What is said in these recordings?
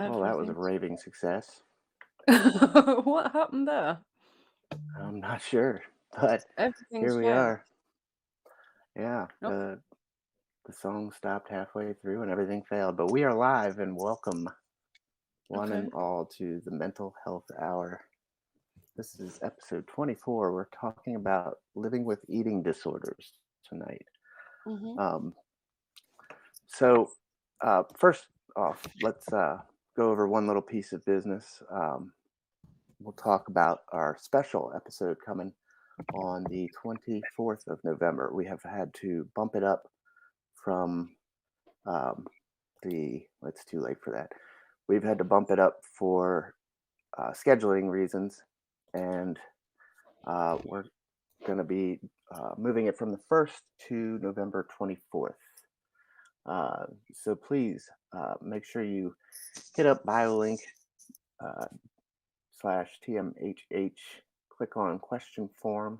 Well, that was a Everything. raving success. What happened there? I'm not sure, but Everything's here we failed. are. Yeah, Oh, the song stopped halfway through and everything failed, but we are live and welcome one and okay. all to the Mental Health Hour. This is episode 24. We're talking about living with eating disorders tonight. Mhm. Um, so, first off, let's go over one little piece of business. We'll talk about our special episode coming on the 24th of November. We have had to bump it up from um, it's too late for that. We've had to bump it up for scheduling reasons, and we're going to be moving it from the 1st to November 24th. So please make sure you hit up BioLink uh, /TMHH, click on question form,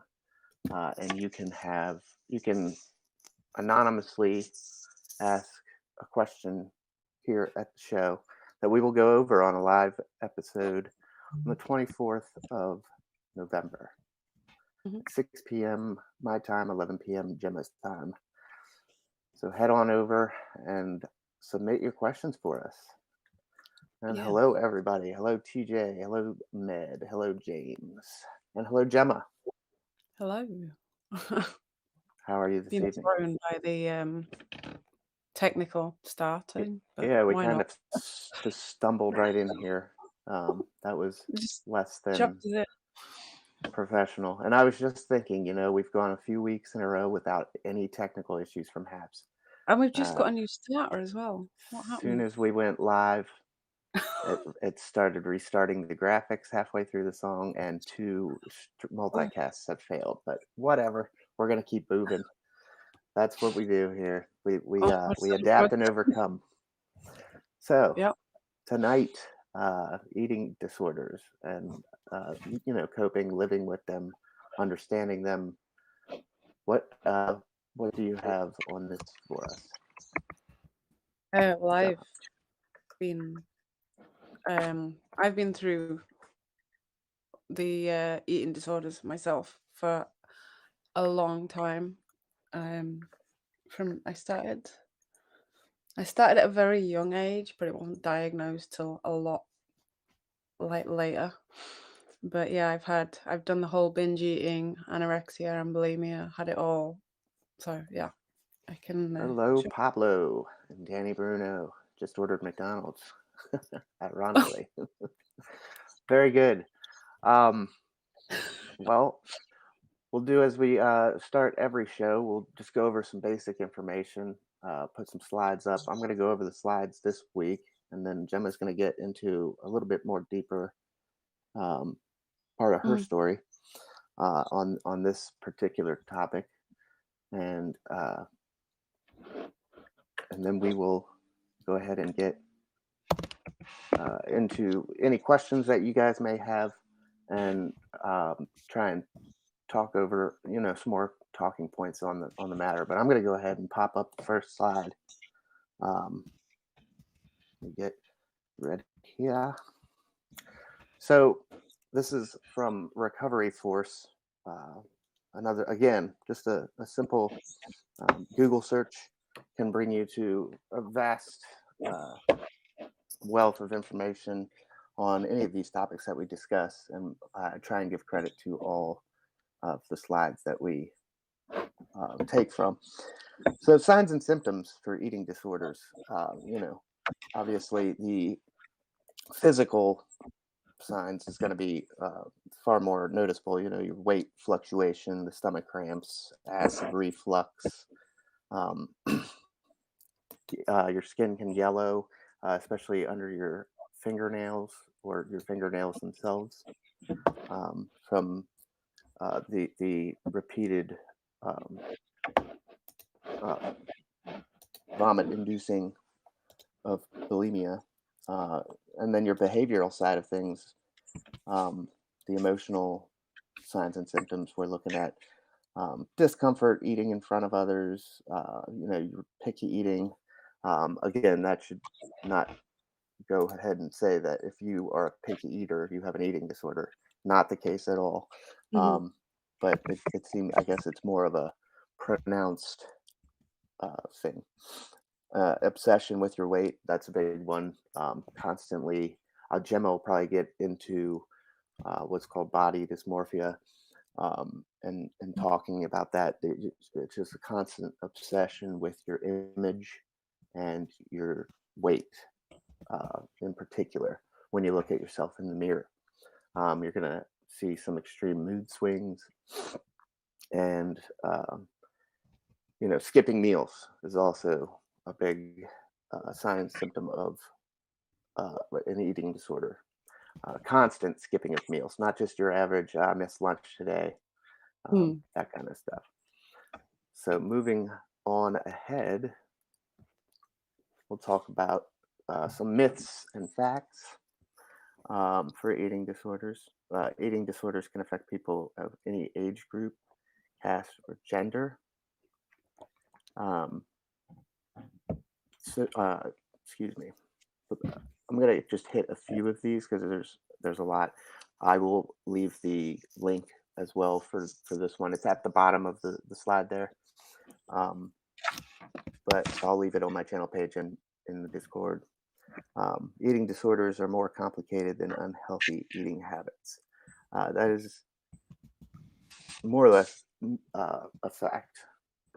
and you can anonymously ask a question here at the show that we will go over on a live episode on the 24th of November, Mhm. 6 p.m. my time, 11 p.m. Gemma's time. So head on over and submit your questions for us. And Yeah. hello, everybody. Hello, TJ. Hello, Med. Hello, James. And hello, Gemma. Hello. How are you this Been evening? thrown by the technical Y- starting, but Yeah, we why kind not? of just stumbled right in here. That was Just less than jumped in. professional. And I was just thinking, we've gone a few weeks in a row without any technical issues from HAPS. And we've just Uh, got a new starter as well. What soon happened? as we went live, it started restarting the graphics halfway through the song, and two Oh, multicasts have failed. But whatever, we're gonna keep moving. That's what we do here. We we oh, uh, we're we so good. adapt and overcome. So Yep. tonight, eating disorders and coping, living with them, understanding them. What do you have on this for us, Well, Gemma? been I've been through the eating disorders myself for a long time. Um, from I started at a very young age, but it wasn't diagnosed till a lot like later. But yeah, I've done the whole binge eating, anorexia, and bulimia, had it all. So yeah, I can. Hello, Pablo and Danny Bruno. Just ordered McDonald's. Ironically, very good. Um, well, we'll do as we start every show. We'll just go over some basic information, put some slides up. I'm going to go over the slides this week, and then Gemma's going to get into a little bit more deeper um, part of her Mm, story on this particular topic, and and then we will go ahead and get into any questions that you guys may have, and try and talk over some more talking points on the matter. But I'm going to go ahead and pop up the first slide. Um, let me get ready here. So this is from Recovery Force. Uh, Another, again, just a simple Google search can bring you to a vast uh, wealth of information on any of these topics that we discuss, and I try and give credit to all of the slides that we take from. So, signs and symptoms for eating disorders. Obviously, the physical signs is going to be far more noticeable. Your weight fluctuation, the stomach cramps, acid reflux. Um, your skin can yellow, especially under your fingernails or your fingernails themselves, from the repeated um, uh, vomit-inducing of bulimia, uh, and then your behavioral side of things, um, the emotional signs and symptoms. We're looking at discomfort eating in front of others. Your picky eating. Again, that should not go ahead and say that if you are a picky eater, you have an eating disorder. Not the case at all. Mhm. Um, but it seems, I guess it's more of a pronounced thing. Obsession with your weight, that's a big one. Constantly, Gemma will probably get into what's called body dysmorphia, and talking about that. It's just a constant obsession with your image and your weight, in particular. When you look at yourself in the mirror, you're gonna see some extreme mood swings, and skipping meals is also a big sign symptom of an eating disorder. Constant skipping of meals, not just your average, I missed lunch today, Mm. that kind of stuff. So, moving on ahead, we'll talk about some myths and facts for eating disorders. Eating disorders can affect people of any age group, caste, or gender. Um, so, excuse me. I'm gonna just hit a few of these because there's a lot. I will leave the link as well for this one. It's at the bottom of the slide there. Um, but I'll leave it on my channel page and in the Discord. Eating disorders are more complicated than unhealthy eating habits. That is more or less a fact.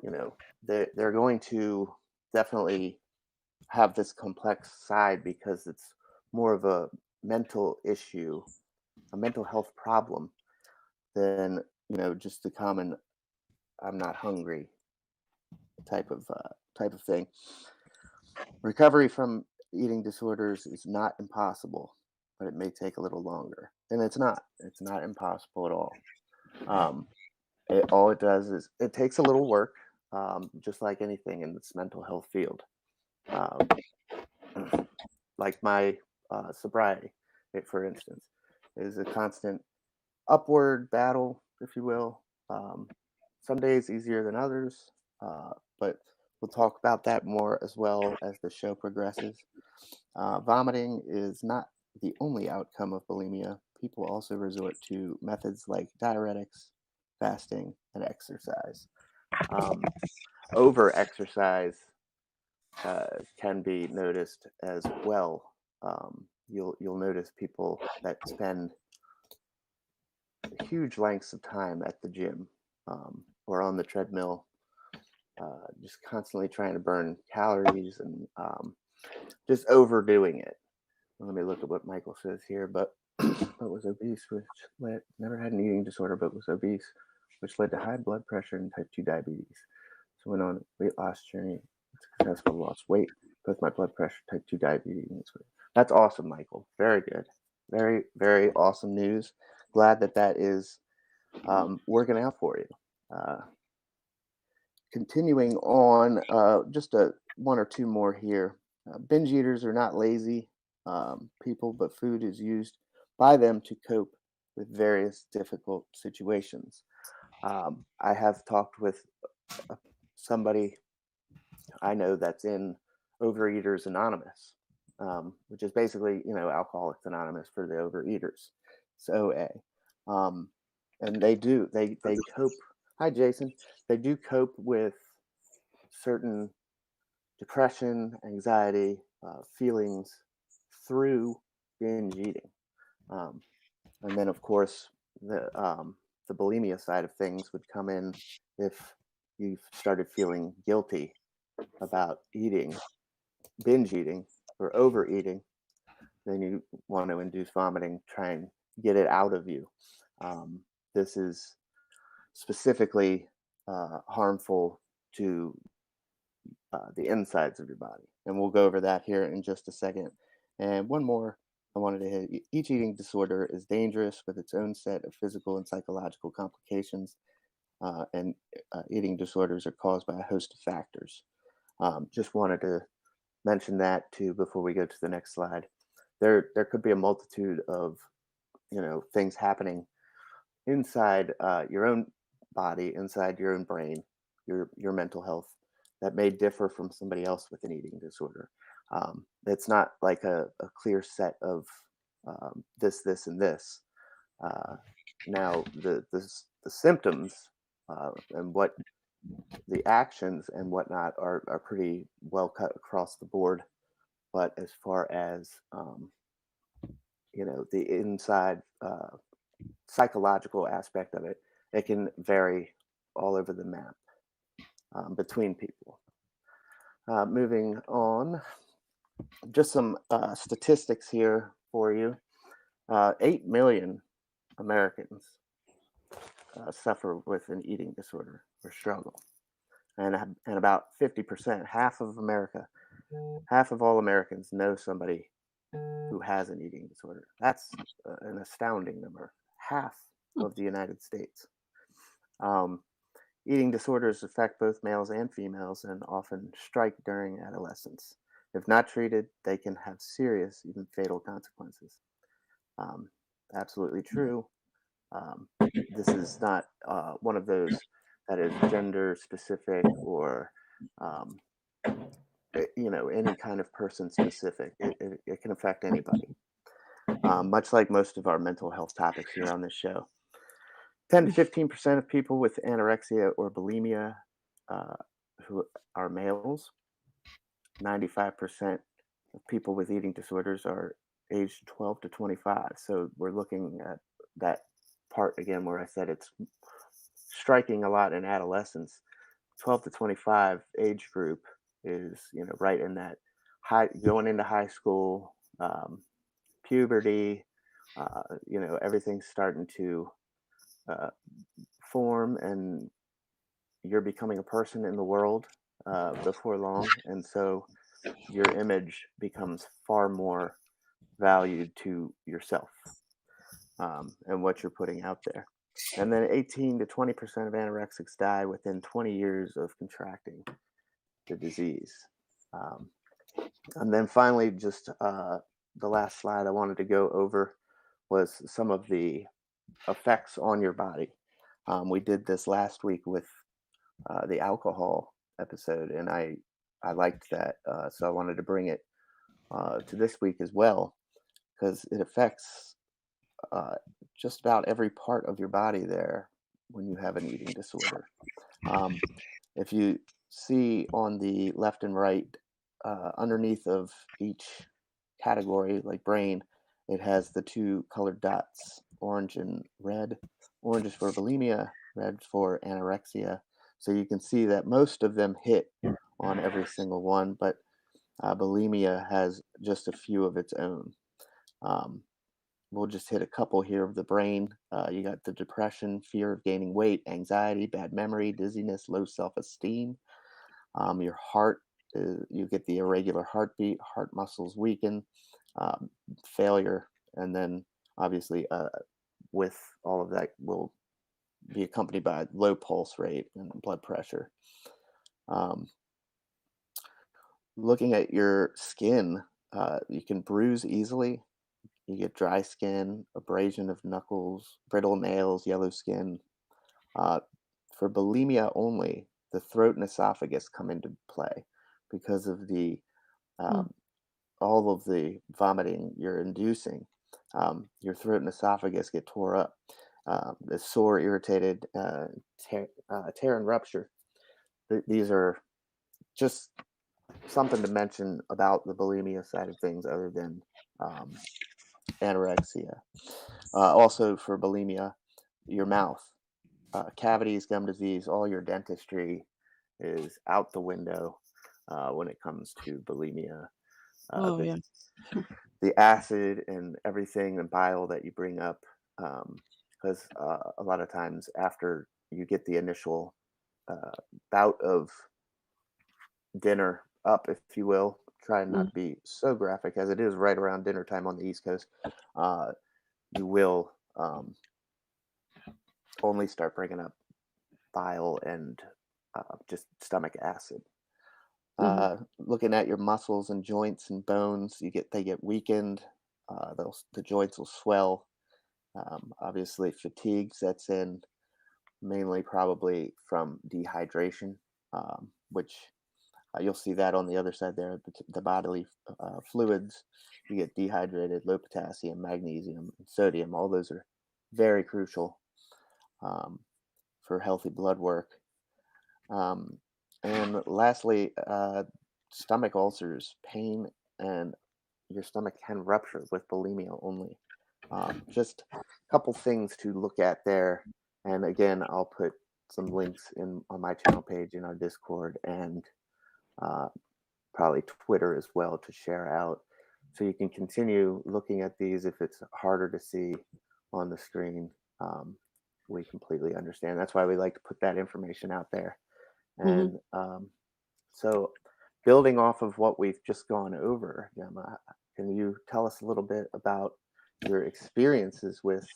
They're going to definitely have this complex side because it's more of a mental issue, a mental health problem than just the common "I'm not hungry" type of thing. Recovery from eating disorders is not impossible, but it may take a little longer. And it's not. It's not impossible at all. Um, all it does is it takes a little work, just like anything in this mental health field. Um, like my sobriety, for instance, is a constant upward battle, if you will. Some days easier than others, but we'll talk about that more as well as the show progresses. Vomiting is not the only outcome of bulimia. People also resort to methods like diuretics, fasting, and exercise. Um, Over exercise can be noticed as well. You'll notice people that spend huge lengths of time at the gym, or on the treadmill, just constantly trying to burn calories and just overdoing it. Let me look at what Michael says here. But was obese, which never had an eating disorder, but was obese, which led to high blood pressure and type 2 diabetes. So went on a weight loss journey, successful lost weight, both my blood pressure, type 2 diabetes. That's awesome, Michael. Very good. Very, very awesome news. Glad that is working out for you. Uh, Continuing on, just one or two more here. Binge eaters are not lazy people, but food is used by them to cope with various difficult situations. I have talked with uh, somebody I know that's in Overeaters Anonymous, which is basically, Alcoholics Anonymous for the overeaters. It's OA. Um, and they cope. Hi, Jason. They do cope with certain depression, anxiety, feelings through binge eating. Um, and then, of course, the bulimia side of things would come in if you started feeling guilty about eating, binge eating, or overeating. Then you want to induce vomiting, try and get it out of you. This is specifically harmful to the insides of your body. And we'll go over that here in just a second. And one more I wanted to hit. Each eating disorder is dangerous with its own set of physical and psychological complications. And eating disorders are caused by a host of factors. Just wanted to mention that too before we go to the next slide. There could be a multitude of things happening inside your own body, inside your own brain, your mental health that may differ from somebody else with an eating disorder. It's not like a clear set of this, and this. Uh, Now, the symptoms and what the actions and whatnot are pretty well cut across the board. But as far as the inside psychological aspect of it, it can vary all over the map between people. Moving on, just some statistics here for you. 8 million Americans suffer with an eating disorder or struggle, and about 50%, half of all Americans know somebody who has an eating disorder. That's an astounding number. Half Mm. of the United States. Um, Eating disorders affect both males and females and often strike during adolescence. If not treated, they can have serious, even fatal consequences. Um, Absolutely true. Um, this is not one of those that is gender specific or um, any kind of person specific. It can affect anybody. Much like most of our mental health topics here on this show. 10 to 15% of people with anorexia or bulimia uh, who are males. 95% of people with eating disorders are aged 12 to 25. So we're looking at that part again where I said it's striking a lot in adolescence. 12 to 25 age group is, right in that high, going into high school, puberty, everything's starting to uh, form, and you're becoming a person in the world before long. And so your image becomes far more valued to yourself and what you're putting out there. And then 18 to 20% of anorexics die within 20 years of contracting the disease. Um, and then finally, just the last slide I wanted to go over was some of the effects on your body. We did this last week with the alcohol episode, and I liked that, so I wanted to bring it to this week as well because it affects uh, just about every part of your body there when you have an eating disorder. Um, if you see on the left and right, underneath of each category, like brain, it has the two colored dots, orange and red. Orange is for bulimia, red for anorexia. So you can see that most of them hit on every single one, but bulimia has just a few of its own. Um, we'll just hit a couple here of the brain. You got the depression, fear of gaining weight, anxiety, bad memory, dizziness, low self esteem. Your heart, you get the irregular heartbeat, heart muscles weaken, um, failure, and then obviously with all of that will be accompanied by low pulse rate and blood pressure. Um, Looking at your skin, you can bruise easily. You get dry skin, abrasion of knuckles, brittle nails, yellow skin. Uh, for bulimia only, the throat and esophagus come into play because of the Mm. um, all of the vomiting you're inducing. Your throat and esophagus get tore up. The sore, irritated, tear and rupture. These are just something to mention about the bulimia side of things, other than um, anorexia. Also, for bulimia, your mouth, cavities, gum disease, all your dentistry is out the window when it comes to bulimia. Uh, Oh, the, yeah. the acid and everything and bile that you bring up, because a lot of times after you get the initial uh, bout of dinner up, if you will, try not Mm. to be so graphic as it is right around dinner time on the East Coast, uh, you will only start bringing up bile and just stomach acid. Mhm. Looking at your muscles and joints and bones, they get weakened. The joints will swell. Obviously, fatigue sets in, mainly probably from dehydration, which You'll see that on the other side there, the bodily fluids. You get dehydrated, low potassium, magnesium, and sodium. All those are very crucial um, for healthy blood work. Um, and lastly, stomach ulcers, pain, and your stomach can rupture with bulimia only. Just a couple things to look at there. And again, I'll put some links in on my channel page in our Discord and uh, probably Twitter as well to share out. So you can continue looking at these if it's harder to see on the screen. Um, we completely understand. That's why we like to put that information out there. Mhm. And so, building off of what we've just gone over, Gemma, can you tell us a little bit about your experiences with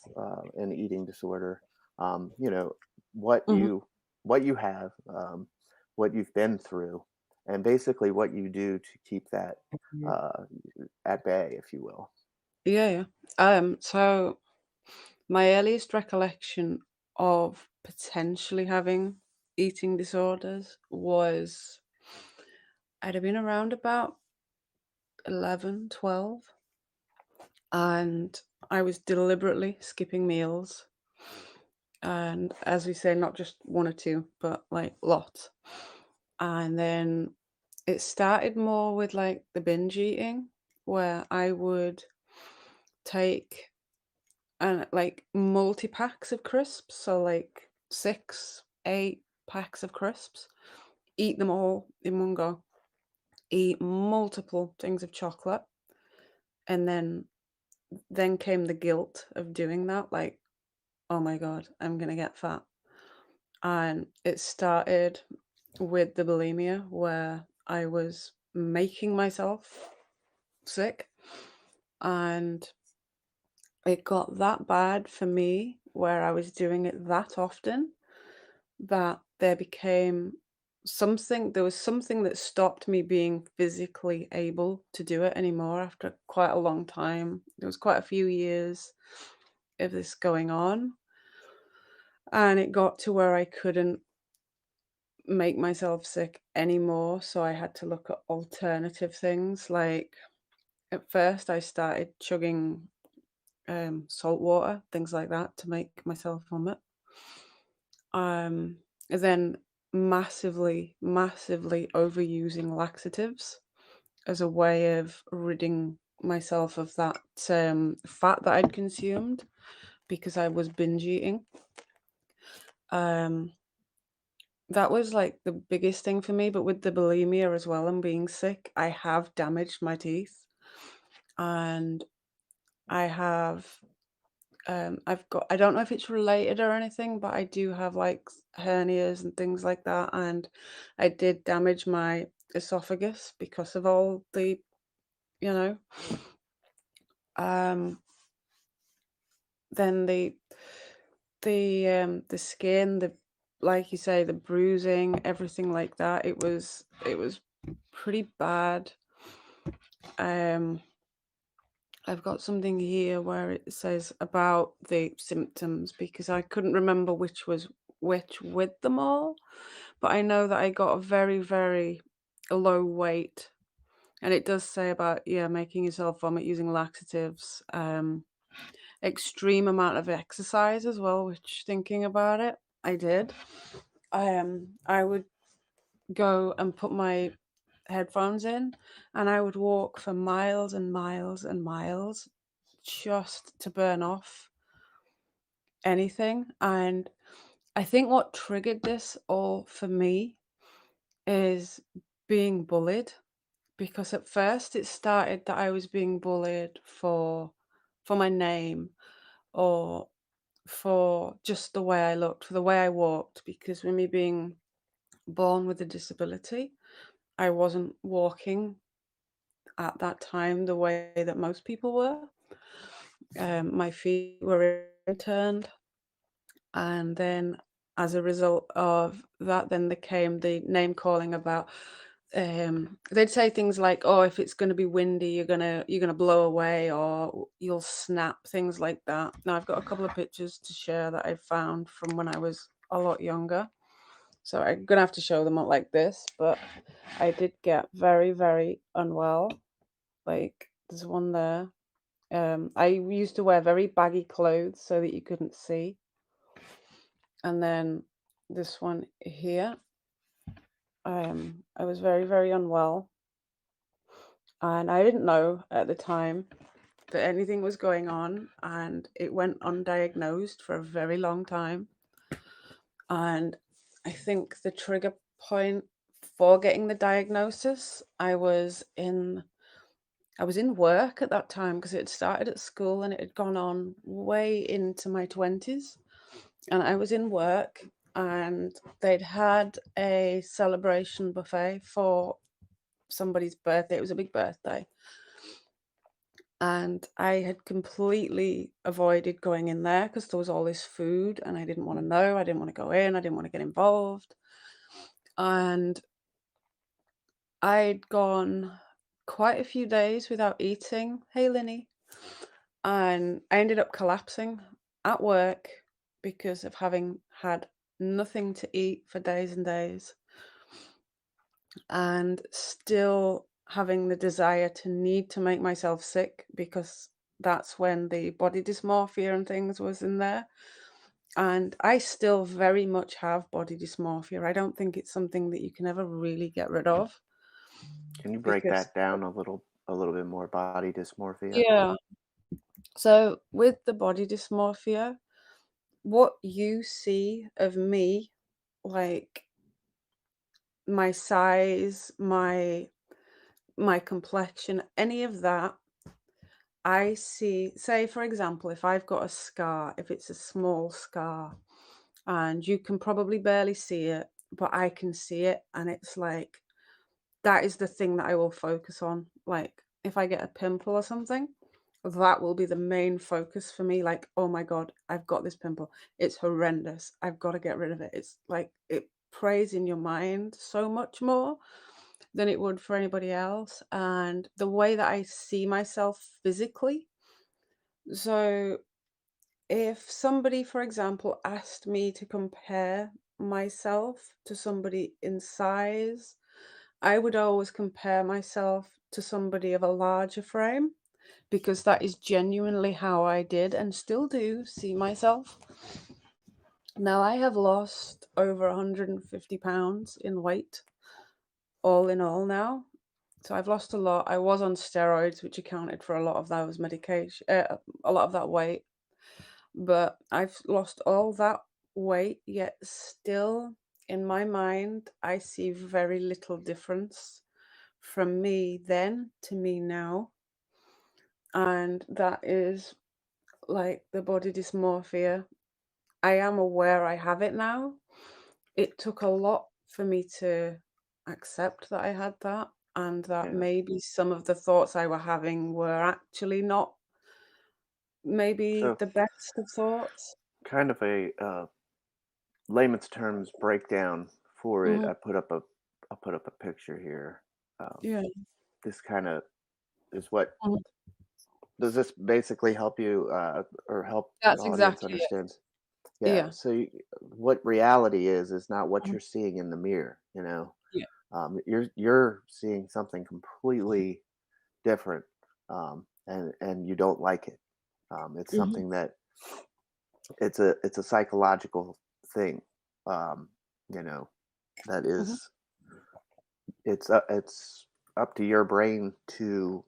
an eating disorder? You know, what Mhm. you what you have, what you've been through, and basically what you do to keep that uh, at bay, if you will. Yeah, yeah. So my earliest recollection of potentially having eating disorders was I'd have been around about 11, 12, and I was deliberately skipping meals. And as we say, not just one or two, but like lots. And then it started more with like the binge eating, where I would take and like multi packs of crisps, so like 6, 8 packs of crisps, eat them all in one go, eat multiple things of chocolate, and then came the guilt of doing that, like, oh my god, I'm gonna get fat. And it started with the bulimia where I was making myself sick, and it got that bad for me where I was doing it that often that there was something that stopped me being physically able to do it anymore after quite a long time. There was quite a few years of this going on, and it got to where I couldn't make myself sick anymore, so I had to look at alternative things. Like, at first, I started chugging, salt water, things like that, to make myself vomit. And then massively, massively overusing laxatives as a way of ridding myself of that, fat that I'd consumed because I was binge eating. Um, that was, like, the biggest thing for me, but with the bulimia as well and being sick, I have damaged my teeth, and I have, I don't know if it's related or anything, but I do have, like, hernias and things like that, and I did damage my esophagus because of all the you know, um, then the skin, the like you say, the bruising, everything like that, it was pretty bad. Um, I've got something here where it says about the symptoms because I couldn't remember which was which with them all, but I know that I got a very, very low weight, and it does say about, yeah, making yourself vomit using laxatives, extreme amount of exercise as well, which thinking about it, I did. I would go and put my headphones in, and I would walk for miles and miles and miles just to burn off anything. And I think what triggered this all for me is being bullied, because at first it started that I was being bullied for my name, or for just the way I looked, for the way I walked, because with me being born with a disability, I wasn't walking at that time the way that most people were. My feet were turned, and then as a result of that, then there came the name calling about. They'd say things like, "Oh, if it's going to be windy, you're gonna blow away, or you'll snap," things like that. Now, I've got a couple of pictures to share that I found from when I was a lot younger. So I'm gonna have to show them up like this, but I did get very, very unwell. Like, there's one there. I used to wear very baggy clothes so that you couldn't see. And then this one here, I was very, very unwell, and I didn't know at the time that anything was going on, and it went undiagnosed for a very long time. And I think the trigger point for getting the diagnosis, I was in work at that time because it had started at school and it had gone on way into my 20s. And I was in work and they'd had a celebration buffet for somebody's birthday. It was a big birthday. And I had completely avoided going in there because there was all this food and I didn't want to know. I didn't want to go in. I didn't want to get involved. And I'd gone quite a few days without eating. Hey, Linny. And I ended up collapsing at work because of having had nothing to eat for days and days and still having the desire to need to make myself sick because that's when the body dysmorphia and things was in there. And I still very much have body dysmorphia. I don't think it's something that you can ever really get rid of Can you break because that down a little bit more? Body dysmorphia. yeah. So with the body dysmorphia, what you see of me, like my size, my complexion, any of that, I see say, for example, if I've got a scar, if it's a small scar, and you can probably barely see it, but I can see it, and it's like that is the thing that I will focus on. Like, if I get a pimple or something, that will be the main focus for me. Like, oh my God, I've got this pimple. It's horrendous. I've got to get rid of it. It's like it preys in your mind so much more than it would for anybody else. And the way that I see myself physically. So, if somebody, for example, asked me to compare myself to somebody in size, I would always compare myself to somebody of a larger frame because that is genuinely how I did and still do see myself. Now, I have lost over 150 pounds in weight, all in all now. So I've lost a lot. I was on steroids, which accounted for a lot of those medication, a lot of that weight. But I've lost all that weight, yet still in my mind, I see very little difference from me then to me now. And that is like the body dysmorphia. I am aware I have it now. It took a lot for me to accept that I had that and that Yeah. maybe some of the thoughts I were having were actually not maybe So, the best of thoughts. kind of a layman's terms breakdown for it. Mhm. I'll put up a picture here. Um, Yeah. this kind of is what Mhm. does this basically help you or help the That's audience exactly it. understand? Yeah. Yeah. So what reality is not what Mhm. you're seeing in the mirror. You know, Yeah. you're seeing something completely different, and you don't like it. It's Mhm. something that it's a psychological thing. Um, you know, that Mhm. is it's up to your brain to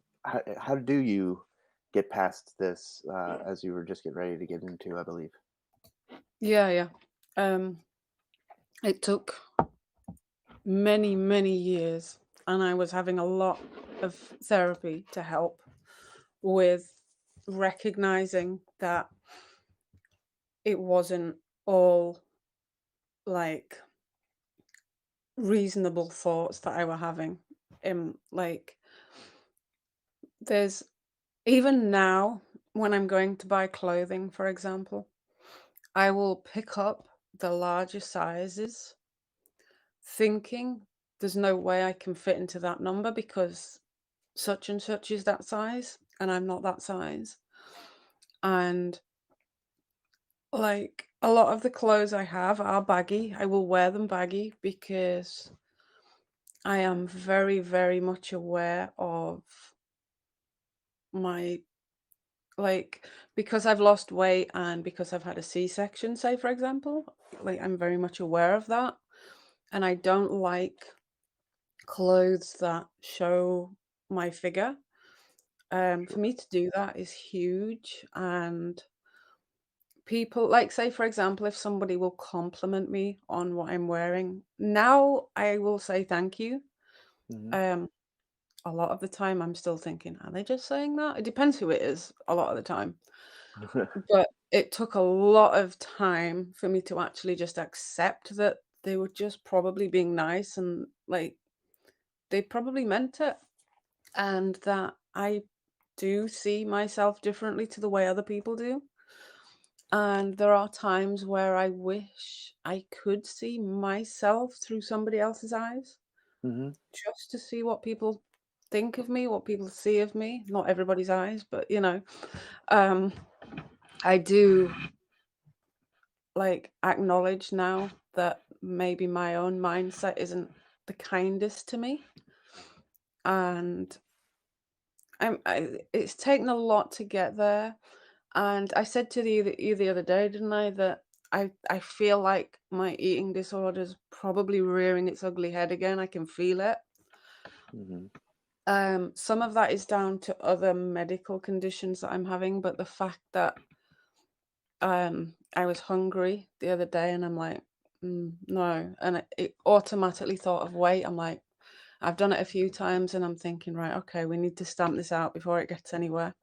how do you get past this as you were just getting ready to get into, I believe. Yeah, yeah. Um, it took many, many years, and I was having a lot of therapy to help with recognizing that it wasn't all like reasonable thoughts that I were having. Like, there's even now when I'm going to buy clothing, for example, I will pick up the larger sizes thinking there's no way I can fit into that number because such and such is that size and I'm not that size. And Like, a lot of the clothes I have are baggy. I will wear them baggy because I am very, very much aware of my like, because I've lost weight and because I've had a C-section, say, for example, like, I'm very much aware of that, and I don't like clothes that show my figure. For Sure. me to do that is huge, and people like, say, for example, if somebody will compliment me on what I'm wearing, now I will say thank you. Mhm. Um, a lot of the time, I'm still thinking, "Are they just saying that?" It depends who it is a lot of the time. But it took a lot of time for me to actually just accept that they were just probably being nice and, like, they probably meant it, and that I do see myself differently to the way other people do. And there are times where I wish I could see myself through somebody else's eyes, Mhm. just to see what people think of me, what people see of me. Not everybody's eyes, but um, I do like acknowledge now that maybe my own mindset isn't the kindest to me. And it's taken a lot to get there. And I said to you the other day, didn't I, that I feel like my eating disorder's probably rearing its ugly head again. I can feel it. Mhm. Some of that is down to other medical conditions that I'm having, but the fact that I was hungry the other day and I'm like, no, and it automatically thought of weight. I'm like, I've done it a few times, and I'm thinking, right, okay, we need to stamp this out before it gets anywhere.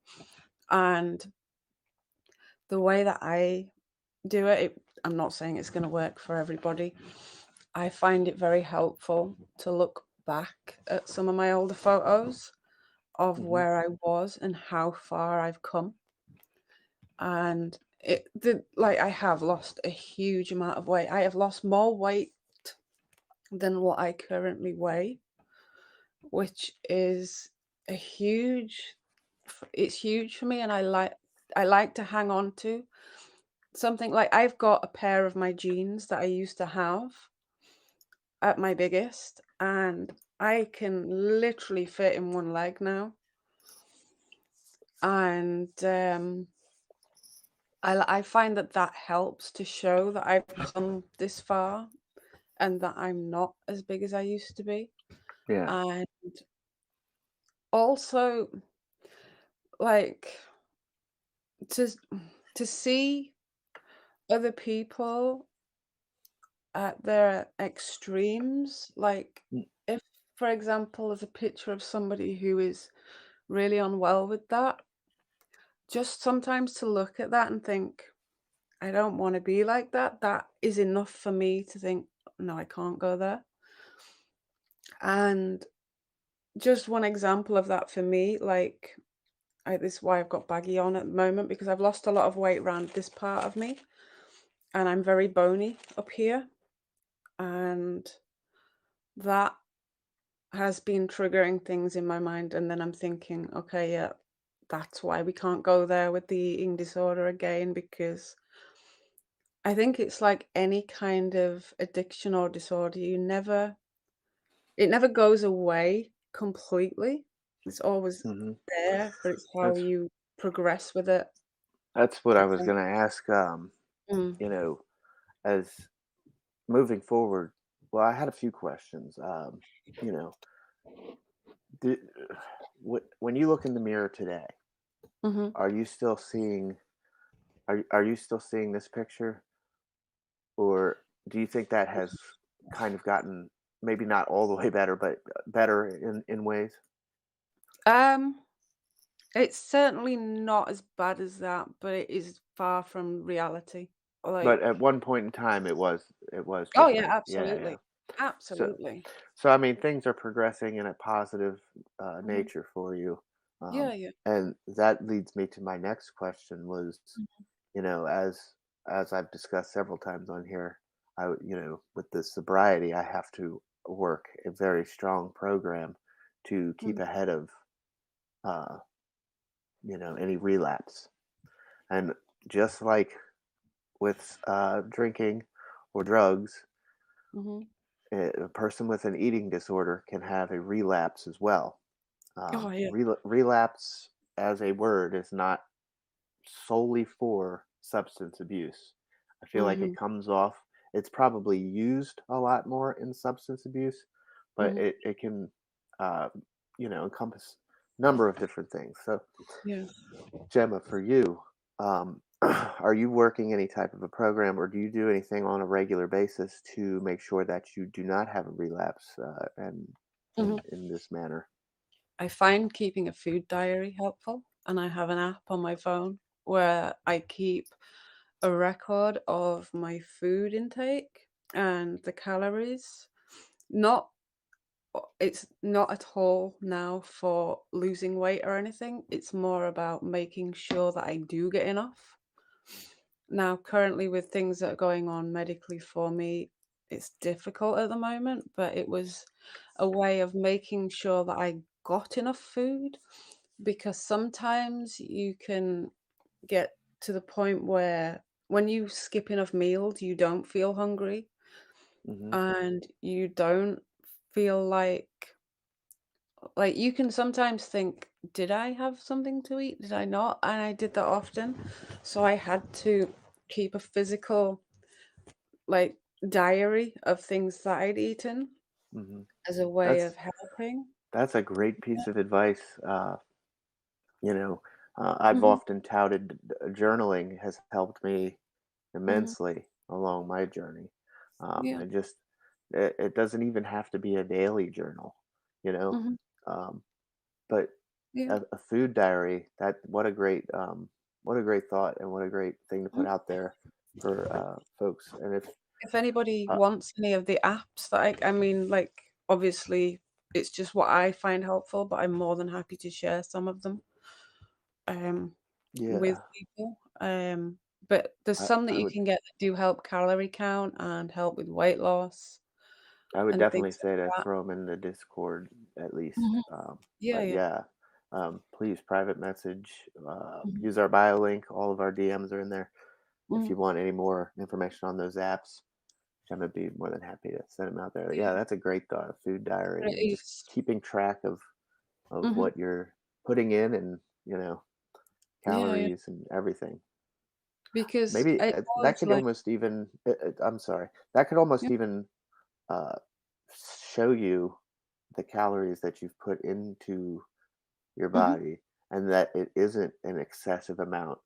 And the way that I do it, I'm not saying it's gonna work for everybody. I find it very helpful to look back at some of my older photos of Mhm. where I was and how far I've come, and I have lost a huge amount of weight. I have lost more weight than what I currently weigh, which is a huge it's huge for me, and I like to hang on to something. Like, I've got a pair of my jeans that I used to have at my biggest, and I can literally fit in one leg now, and, I find that that helps to show that I've come this far and that I'm not as big as I used to be, Yeah. and also, like, to s to see other people at their extremes, like, Mm. if, for example, there's a picture of somebody who is really unwell with that, just sometimes to look at that and think, "I don't wanna be like that," that is enough for me to think, "No, I can't go there." And just one example of that for me, like, this is why I've got baggy on at the moment, because I've lost a lot of weight around this part of me, and I'm very bony up here, and that has been triggering things in my mind, and then I'm thinking, "Okay, yeah, that's why we can't go there with the eating disorder again," because I think it's like any kind of addiction or disorder, it never goes away completely. It's always Mhm. there, but it's how That's you progress with it, that's what I I was think. gonna ask, Mm, you know, as moving forward, well, I had a few questions. You know, do, when you look in the mirror today, mhm. are you still seeing are you still seeing this picture, or do you think that has kind of gotten maybe not all the way better, but better in ways? Um, it's certainly not as bad as that, but it is far from reality. But Like, at one point in time, it was oh yeah, different. Yeah, yeah. absolutely. So Absolutely. so I mean, things are progressing in a positive Mhm. nature for you, Yeah, yeah. and that leads me to my next question. Was Mhm, as I've discussed several times on here, with the sobriety, I have to work a very strong program to keep mm, ahead of uh, any relapse. And just like with drinking or drugs, Mhm. a person with an eating disorder can have a relapse as well. Oh, yeah. Relapse as a word is not solely for substance abuse. I feel like it Mhm. comes off, it's probably used a lot more in substance abuse, but Mhm. it can, uh, encompass a number of different things. So, Yeah. Gemma, for you, are you working any type of a program or do you do anything on a regular basis to make sure that you do not have a relapse and Mhm. in this manner? I find keeping a food diary helpful, and I have an app on my phone where I keep a record of my food intake and the calories. Not it's not at all now for losing weight or anything. It's more about making sure that I do get enough. Now, currently with things that are going on medically for me, it's difficult at the moment, but it was a way of making sure that I got enough food because sometimes you can get to the point where when you skip enough meals, you don't feel hungry Hmm. and you don't feel like you can sometimes think, did I have something to eat? Did I not? And I did that often. So I had to keep a physical like diary of things that I'd eaten Hmm. as a way of That's helping. that's a great piece of advice. You know, I've Mhm, often touted journaling has helped me mhm, immensely along my journey. yeah, And just it doesn't even have to be a daily journal, you know. mhm, Um, but yeah, a food diary, that what a great thought and what a great thing to put mm. out there for folks. And if If anybody uh, wants any of the apps that I mean, like, obviously, it's just what I find helpful, but I'm more than happy to share some of them, um, with yeah, people, but there's some that I you would can get that do help calorie count and help with weight loss I would and definitely things say to like that. throw them in the Discord at least. Mhm. Yeah, But yeah. yeah, please private message, Mhm, use our bio link. All of our DMs are in there. If you mhm. want any more information on those apps, I'm gonna be more than happy to send them out there. Yeah, Yeah, that's a great thought. A food diary it and just is. keeping track of Mhm. what you're putting in and Yeah, yeah. calories and everything. Because Maybe it that was could like almost even. I'm sorry. That could yeah, almost even uh, show you the calories that you've put into your mhm, body and that it isn't an excessive amount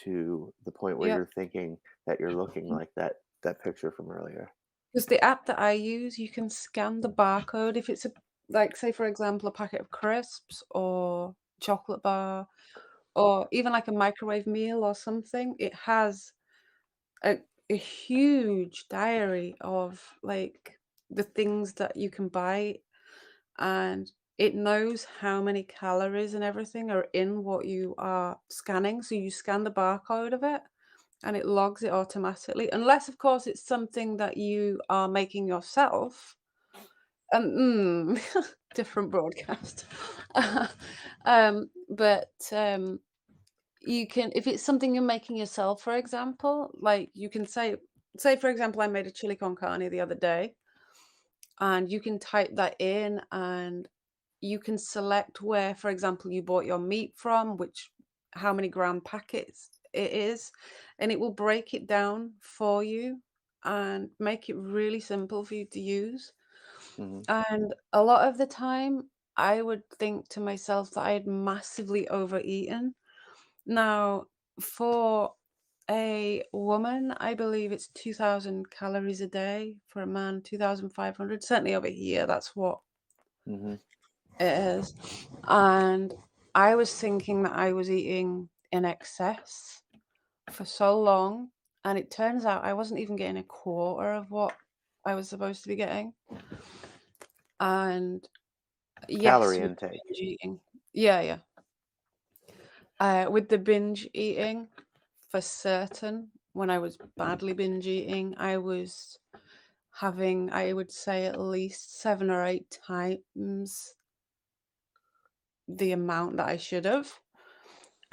to the point where yeah. you're thinking that you're looking like that picture from earlier. 'Cause the app that I use, you can scan the barcode if it's a like, say, for example, a packet of crisps or chocolate bar or even like a microwave meal or something, it has a a huge diary of, like, the things that you can buy, and it knows how many calories and everything are in what you are scanning, so you scan the barcode of it, and it logs it automatically, unless, of course, it's something that you are making yourself, different broadcast. But you can if it's something you're making yourself, for example, like, you can say, for example, I made a chili con carne the other day, and you can type that in, and you can select where, for example, you bought your meat from, which how many gram packets it is, and it will break it down for you and make it really simple for you to use. Hmm. And a lot of the time, I would think to myself that I had massively overeaten. Now, for a woman, I believe it's 2,000 calories a day. For a man, 2,500. Certainly over here, that's what Hmm. it is. And I was thinking that I was eating in excess for so long, and it turns out I wasn't even getting a quarter of what I was supposed to be getting. And yes, Calorie with the intake. binge eating. Yeah, yeah. With the binge eating, for certain, when I was badly binge eating, I was having, I would say, at least 7 or 8 times the amount that I should have.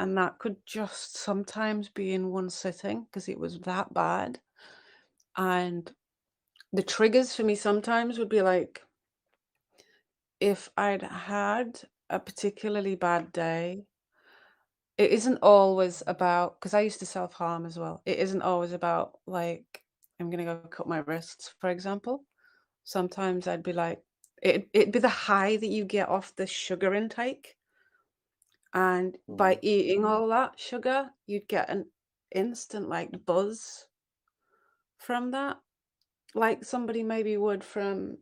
and that could just sometimes be in one sitting because it was that bad, and the triggers for me sometimes would be, like, if I'd had a particularly bad day. It isn't always about, because I used to self-harm as well. It isn't always about, like, I'm gonna go cut my wrists, for example. Sometimes I'd be like, it'd be the high that you get off the sugar intake, and by Mhm. eating all that sugar, you'd get an instant, like, buzz from that, like somebody maybe would from,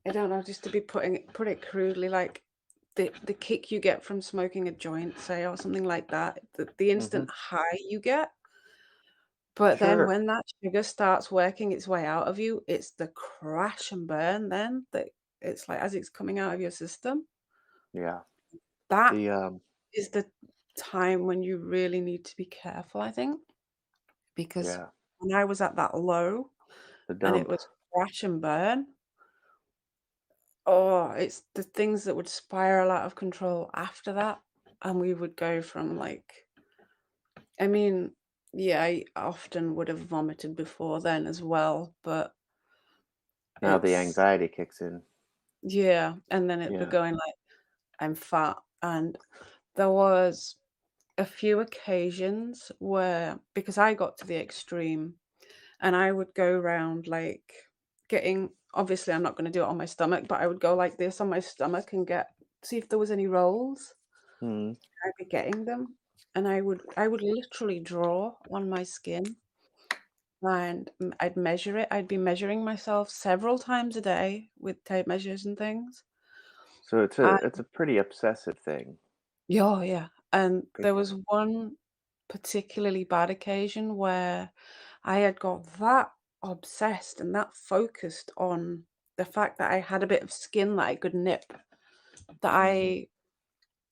I don't know, just to be put it crudely, like the kick you get from smoking a joint, say, or something like that, the Mhm. instant high you get. But then Sure. when that sugar starts working its way out of you, it's the crash and burn then that it's like as it's coming out of your system. Yeah. That The is the time when you really need to be careful, I think, because yeah, when I was at that low the and it dump. was crash and burn, oh, it's the things that would spiral out of control after that, and we would go from, like, I mean, yeah, I often would have vomited before then as well, but Now the it's anxiety kicks in. yeah, and then it'd be Yeah. going like, "I'm fat," and there was a few occasions where, because I got to the extreme, and I would go round, like, getting, obviously, I'm not gonna do it on my stomach, but I would go like this on my stomach and see if there was any rolls. Mhm. I'd be getting them, and I would literally draw on my skin, and, I'd measure it. I'd be measuring myself several times a day with tape measures and things. So it's a pretty obsessive thing. Yeah, oh, yeah, and there Okay. was one particularly bad occasion where I had got that obsessed and that focused on the fact that I had a bit of skin that I could nip, that Mhm.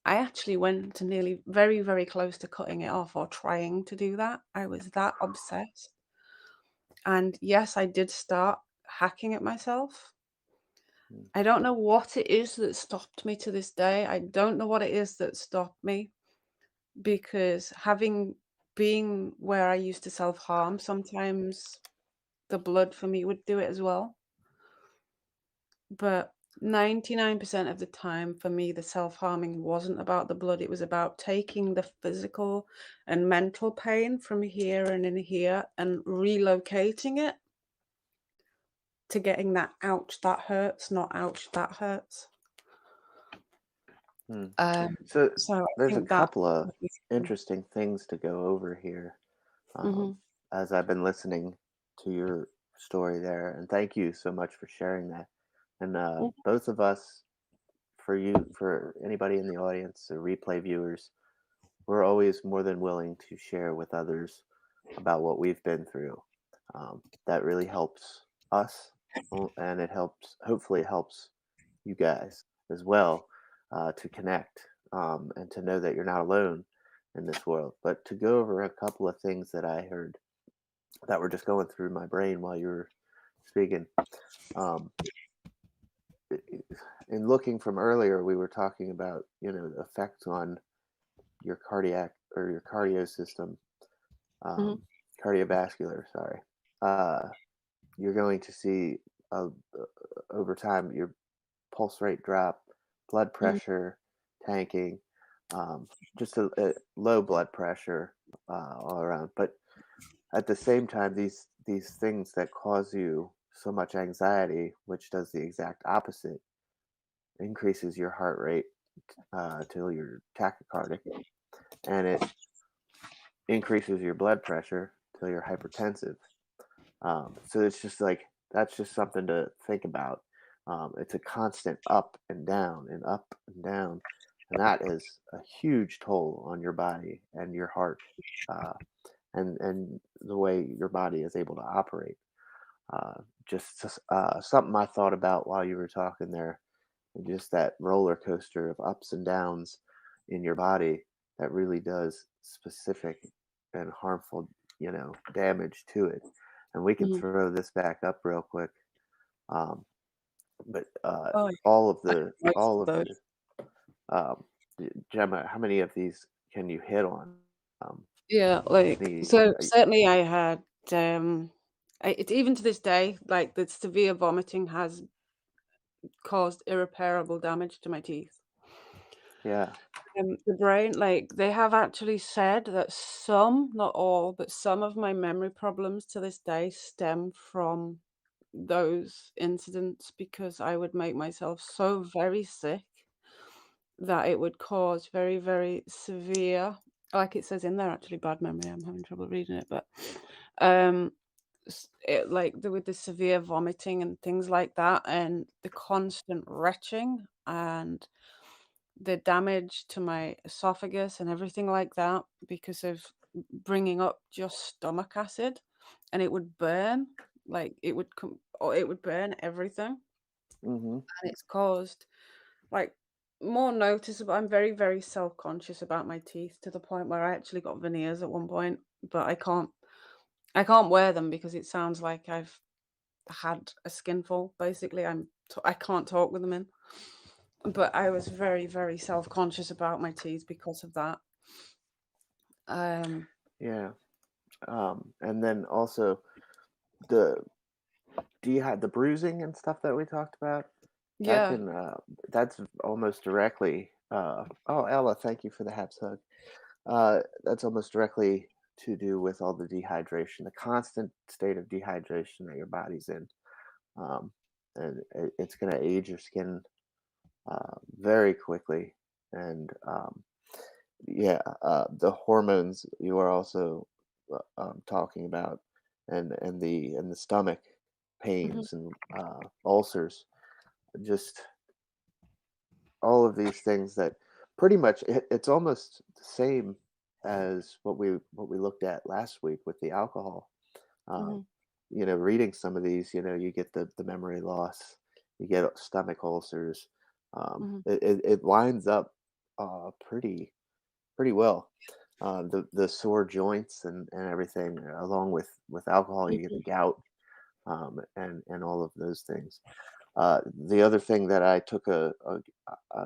I actually went to nearly very, very close to cutting it off or trying to do that. I was that obsessed, and yes, I did start hacking at myself. Mm. I don't know what it is that stopped me to this day. I don't know what it is that stopped me. Because having been where I used to self-harm, sometimes the blood for me would do it as well, but 99% of the time for me, the self-harming wasn't about the blood, it was about taking the physical and mental pain from here and in here and relocating it to getting that "ouch, that hurts," not "ouch, that hurts." Mm. Um, So so I there's a think that's couple of what we can. interesting things to go over here um, Mhm, as I've been listening to your story there, and thank you so much for sharing that. And mhm, both of us, for you, for anybody in the audience, or replay viewers, we're always more than willing to share with others about what we've been through. That really helps us, and it helps. Hopefully, it helps you guys as well to connect and to know that you're not alone in this world. But to go over a couple of things that I heard that were just going through my brain while you were speaking. Um, in looking from earlier, we were talking about the effects on your cardiac or your cardio system, mhm, um, cardiovascular. Sorry, uh, you're going to see over time your pulse rate drop, blood mhm, pressure tanking, um, just a low blood pressure all around. But at the same time, these things that cause you so much anxiety, which does the exact opposite, increases your heart rate till you're tachycardic, and it increases your blood pressure till you're hypertensive. So it's just like that's just something to think about. It's a constant up and down and up and down, and that is a huge toll on your body and your heart, uh, and the way your body is able to operate. Something I thought about while you were talking there, and just that roller coaster of ups and downs in your body that really does specific and harmful, damage to it. And we can mhm. throw this back up real quick. Um, but Oh, yeah, all of I the have most all of of those. the Gemma, how many of these can you hit on? Um, Yeah, like, the so certainly I had, it's even to this day, like, the severe vomiting has caused irreparable damage to my teeth. Yeah. The brain, like, they have actually said that some, not all, but some of my memory problems to this day stem from those incidents because I would make myself so very sick that it would cause very, very severe, like it says in there, actually, bad memory. I'm having trouble reading it, but, um, like, with the severe vomiting and things like that, and the constant retching and the damage to my esophagus and everything like that because of bringing up just stomach acid, and it would burn, like, it would come or it would burn everything, Mhm. and it's caused, like, more noticeable. I'm very, very self-conscious about my teeth to the point where I actually got veneers at one point, but I can't wear them because it sounds like I've had a skinful, basically. I can't talk with them in. But I was very, very self-conscious about my teeth because of that. Um, Yeah. And then also the the bruising and stuff that we talked about, that yeah. can, that's almost directly, oh, Ella, thank you for the Habs hug. That's almost directly to do with all the dehydration, the constant state of dehydration that your body's in. Um, and it's going to age your skin very quickly. And yeah, the hormones you are also talking about, and the stomach Mhm, pains and ulcers, just all of these things that pretty much it's almost the same as what we looked at last week with the alcohol. Um, mhm, reading some of these, you get the memory loss, you get stomach ulcers. mhm, It lines up pretty well. The sore joints and everything, along with alcohol, you get mhm, the gout, and all of those things. The other thing that I took a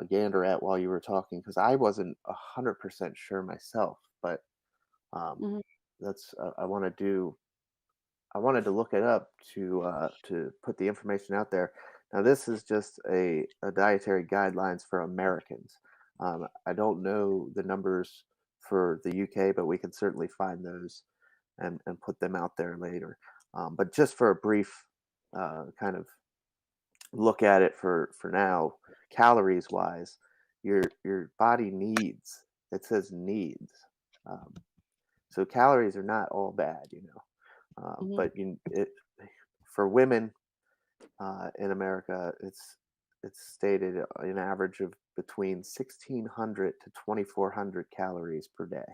gander at while you were talking, because I wasn't 100% sure myself, but um, mhm, that's I wanted to look it up to put the information out there. Now, this is just a dietary guidelines for Americans. I don't know the numbers for the UK, but we can certainly find those and put them out there later. But just for a brief kind of look at it for now, calories wise, your body needs. It says needs. Um, so calories are not all bad, mhm. but for women in America, it's stated an average of between 1,600 to 2,400 calories per day,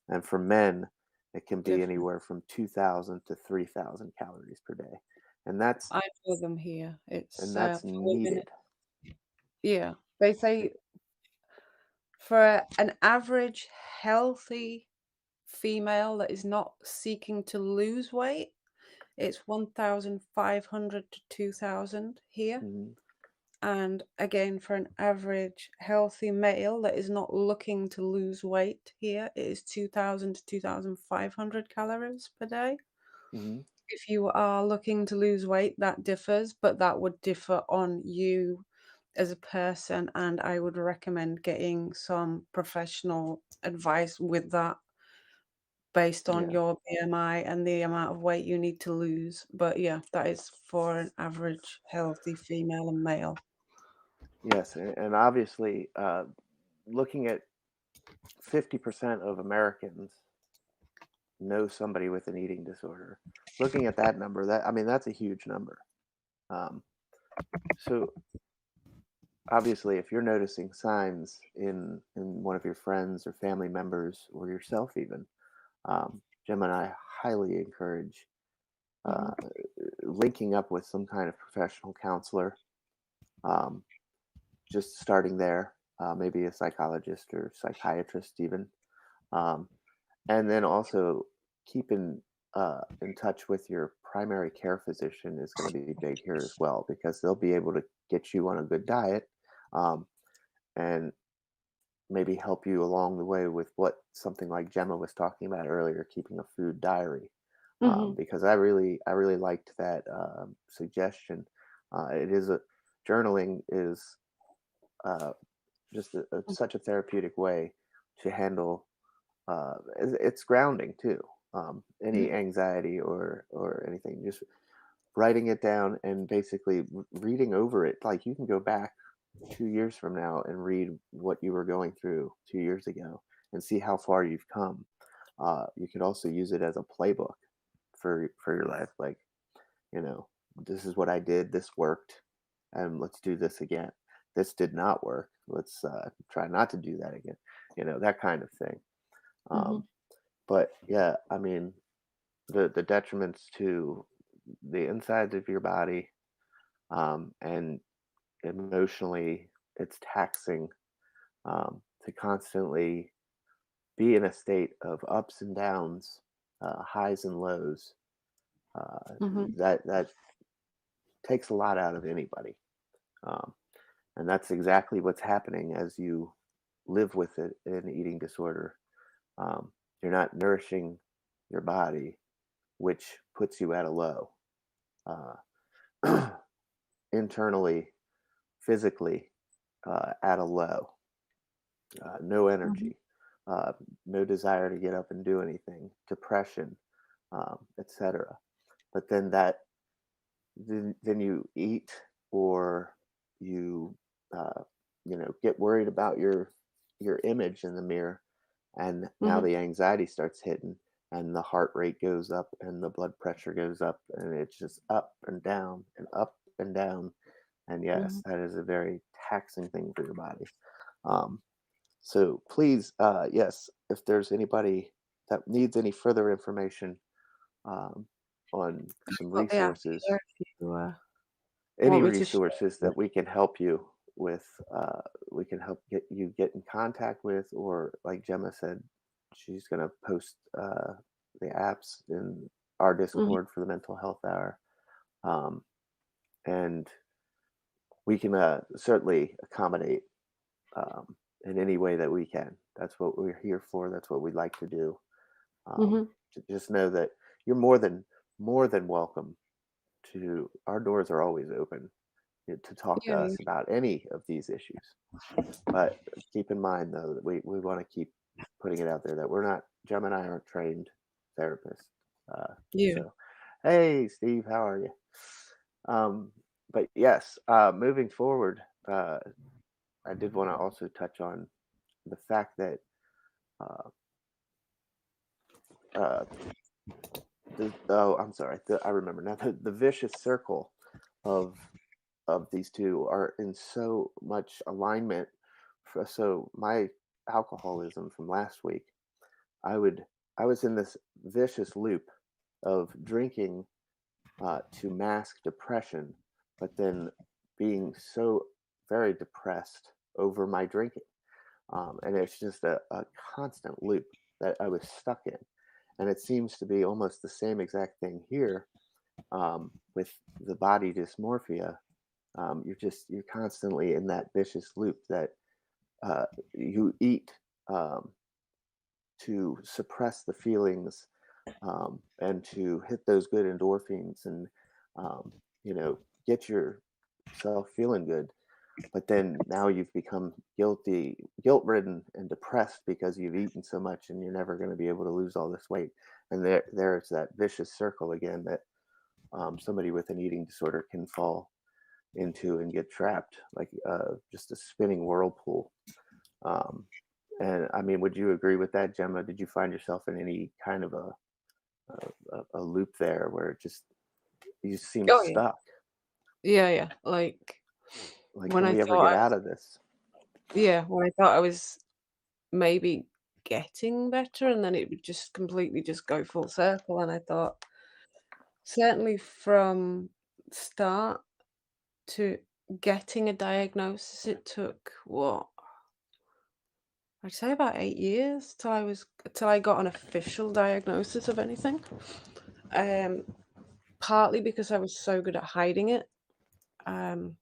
and for men, it can be Different. anywhere from 2,000 to 3,000 calories per day, and that's I know them here. and It's, that's for women, needed. yeah. They say for an average healthy female that is not seeking to lose weight, it's 1,500 to 2,000 here. Mhm, And again, for an average healthy male that is not looking to lose weight here, it is 2,000 to 2,500 calories per day. mhm. If you are looking to lose weight, that differs, but that would differ on you as a person. And I would recommend getting some professional advice with that based on Yeah. your BMI and the amount of weight you need to lose. But yeah, that is for an average healthy female and male. Yes, and obviously, looking at 50% of Americans know somebody with an eating disorder. Looking at that number, that I mean, that's a huge number. Um, so obviously, if you're noticing signs in one of your friends or family members or yourself, even, Jim and I highly encourage Mhm, uh, linking up with some kind of professional counselor. Um, just starting there, maybe a psychologist or psychiatrist, even. Um, And then also keeping in touch with your primary care physician is going to be big here as well, because they'll be able to get you on a good diet, um, and maybe help you along the way with what something like Gemma was talking about earlier, keeping a food diary. Mhm. Because I really liked that suggestion. It is a journaling is uh, just such a therapeutic way to handle. It's grounding too. Any Mhm. anxiety or anything, just writing it down and basically reading over it. Like you can go back 2 years from now and read what you were going through 2 years ago and see how far you've come. You could also use it as a playbook for your life. Like, you know, this is what I did. This worked, and let's do this again. This did not work. Let's try not to do that again. That kind of thing. Mhm. Um, but yeah, I mean, the detriments to the insides of your body, and emotionally, it's taxing to constantly be in a state of ups and downs, highs and lows. Uh, Mhm. that takes a lot out of anybody, um, and that's exactly what's happening as you live with it an eating disorder. Um, you're not nourishing your body, which puts you at a low, uh, internally, physically, at a low. No Mhm. energy, uh, no desire to get up and do anything, depression, etc. But then you eat, or you uh, get worried about your image in the mirror, and now Mhm. the anxiety starts hitting, and the heart rate goes up and the blood pressure goes up, and it's just up and down and up and down. And yes, Mhm. that is a very taxing thing for your body. um, so please, yes, if there's anybody that needs any further information, um, on some Well, yeah, resources, here if you, any want me to share. resources that we can help you with, we can help get in contact with, or like Gemma said, she's going to post the apps in our Mhm. Discord for the mental health hour, um, and we can certainly accommodate, in any way that we can. That's what we're here for. That's what we like to do. Um, Mhm. just know that you're more than welcome to. Our doors are always open to talk to Yeah, yeah. us about any of these issues. But keep in mind, though, that we want to keep putting it out there that we're not. Jem and I aren't trained therapists. Uh, Yeah. so, hey, Steve, how are you? Um, but yes, moving forward, I did want to also touch on the fact that uh, uh, oh, I'm sorry. I remember now. The vicious circle of these two are in so much alignment. So my alcoholism from last week, I would I was in this vicious loop of drinking to mask depression, but then being so very depressed over my drinking. And it's just a constant loop that I was stuck in. And it seems to be almost the same exact thing here, with the body dysmorphia. You're constantly in that vicious loop that you eat, um, to suppress the feelings, and to hit those good endorphins, and um, get yourself feeling good. But then now you've become guilt ridden and depressed because you've eaten so much, and you're never going to be able to lose all this weight. And there's that vicious circle again that, somebody with an eating disorder can fall into and get trapped, like just a spinning whirlpool. Um, and I mean, would you agree with that, Gemma? Did you find yourself in any kind of a loop there where it just you seem Oh, yeah. stuck? Yeah, yeah. Like, Like, when can I we ever thought get I out was of this? yeah, when I thought I was maybe getting better, and then it would just completely just go full circle, and I thought certainly from start to getting a diagnosis, it took, what, I'd say about 8 years till I got an official diagnosis of anything. Um, Partly because I was so good at hiding it, um,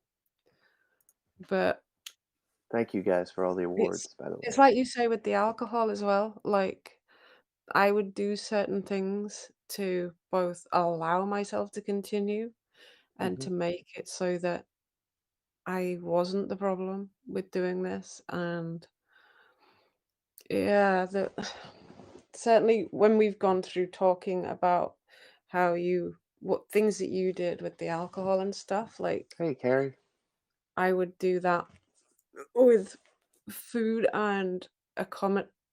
but Thank you guys for all the It's awards, by the it's way. like you say with the alcohol as well, like, I would do certain things to both allow myself to continue and Hmm. to make it so that I wasn't the problem with doing this, and yeah, the certainly when we've gone through talking about how you what things that you did with the alcohol and stuff, like, Hey, Carrie. I would do that with food and